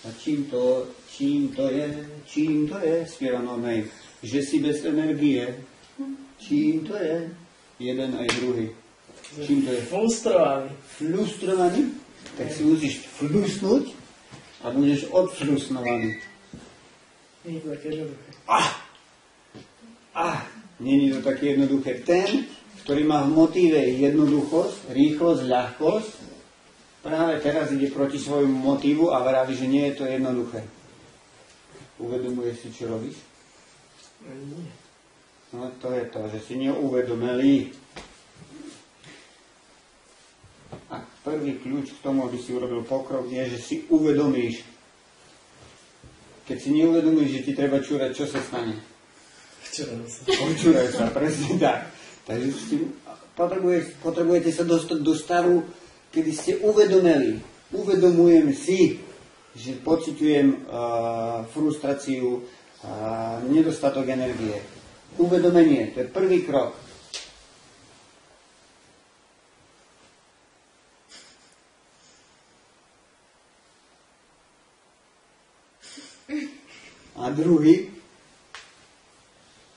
A čím to je, spieva Normej, že si bez energie, čím to je, jeden aj druhý. Čím to je? Frustrovaný. Frustrovaný? Tak si musíš flusnúť a budeš odfrusnovaný. Nie je to také jednoduché. Nie je to také jednoduché. Ten, ktorý má v motíve jednoduchosť, rýchlosť, ľahkosť, práve teraz ide proti svojmu motívu a vraví, že nie je to jednoduché. Uvedomuješ si, čo robíš? Nie. No to je to, že si neuvedomili. A prvý kľúč k tomu, aby si urobil pokrok, je, že si uvedomíš. Keď si neuvedomíš, že ti treba čúrať, čo sa stane? Počúraj sa, presne tak. Takže potrebujete sa dostať do stavu, kedy ste uvedomili. Uvedomujem si, že pociťujem frustráciu, nedostatok energie. Uvedomenie, to je prvý krok. A druhý?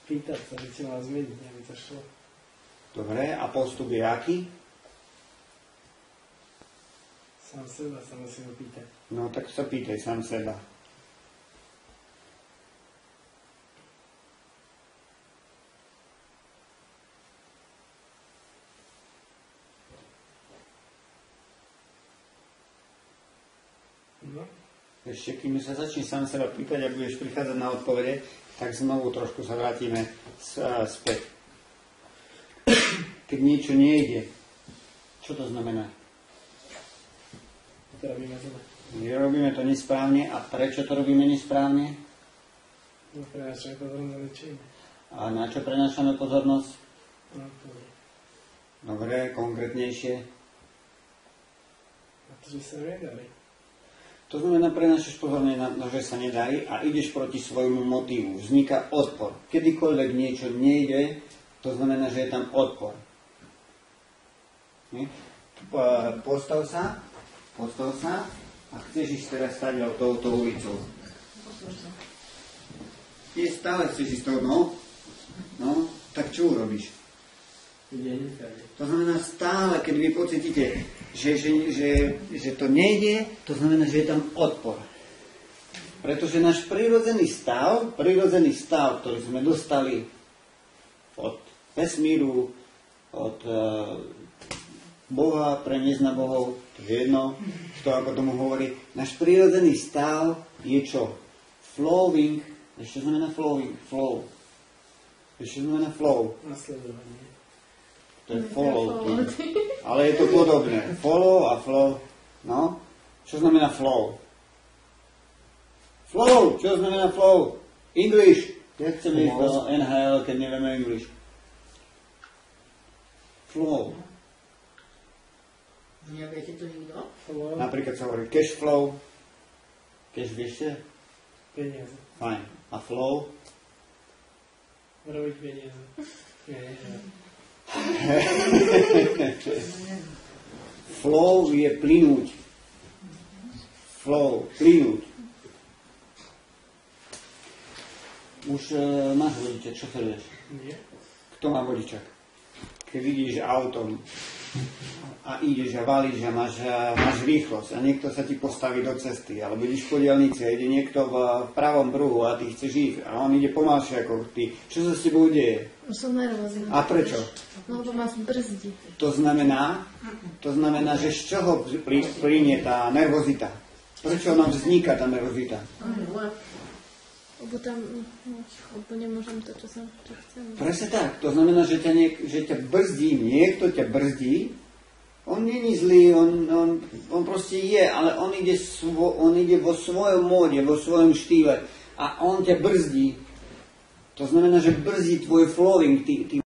Pýtať sa, že si mal zmeniť, aby to šlo. Dobre, a postup je aký? Sám seba sa musím opýtať. No tak sa pýtaj sám seba. No. Ešte, kým sa začne sám seba pýtať a budeš prichádzať na odpovede, tak znovu trošku sa vrátime späť. Keď niečo nejde, čo to znamená? To robíme zle. Robíme to nesprávne. A prečo to robíme nesprávne? No, prenášame pozornosť na niečo iné. A na čo prenášame pozornosť? No, to je. Dobre, konkrétnejšie. Na to, že sa nedali. To znamená, prenášaš pozornosť na to, že sa nedarí a ideš proti svojmu motívu. Vzniká odpor. Kedykoľvek niečo nejde, to znamená, že je tam odpor. Postav sa a chceš ísť teraz stať touto ulicou. Ty stále chceš ísť touto, no, tak čo urobíš? To znamená stále, keď vy pocítite, že to nejde, to znamená, že je tam odpor. Pretože náš prirodzený stav, ktorý sme dostali od vesmíru, od Boha, preniesť na Bohov, to je jedno, kto ako tomu hovorí, náš prirodzený stav je čo? Flowing. Ešte znamená flowing? Flow. Ešte znamená flow. Nasledovanie. To je follow. Ale je to podobné. Follow a flow. No? Čo znamená flow? Flow! Čo znamená flow? English. Ja chcem ísť do NHL, keď nevieme English. Flow. Neviete to nikto? Flow. Napríklad sa hovorí cash flow. Cash vieš? Peniaze. Fajn. A flow? Robiť peniaze. Nie. Flow je plynúť. Flow, plynúť. Už máš vodičak, šoferuješ? Nie. Kto má vodičak? Keď vidíš autom a ideš a valíš a máš rýchlosť a niekto sa ti postaví do cesty, alebo ideš po diaľnici a ide niekto v pravom pruhu a ty chceš ísť a on ide pomalšie ako ty. Čo sa s tebou deje? Som nervózna. A prečo? No, lebo ma brzdí. To znamená, že z čoho plynie tá nervozita? Prečo nám vzniká tá nervozita? Lebo tam úplne môžem to, čo chcem. Presne tak. To znamená, že ťa brzdí, niekto ťa brzdí. On není zlý, on proste je, ale on ide vo svojom móde, vo svojom štýle a on ťa brzdí. To znamená, že brzdí tvoj flowing, ty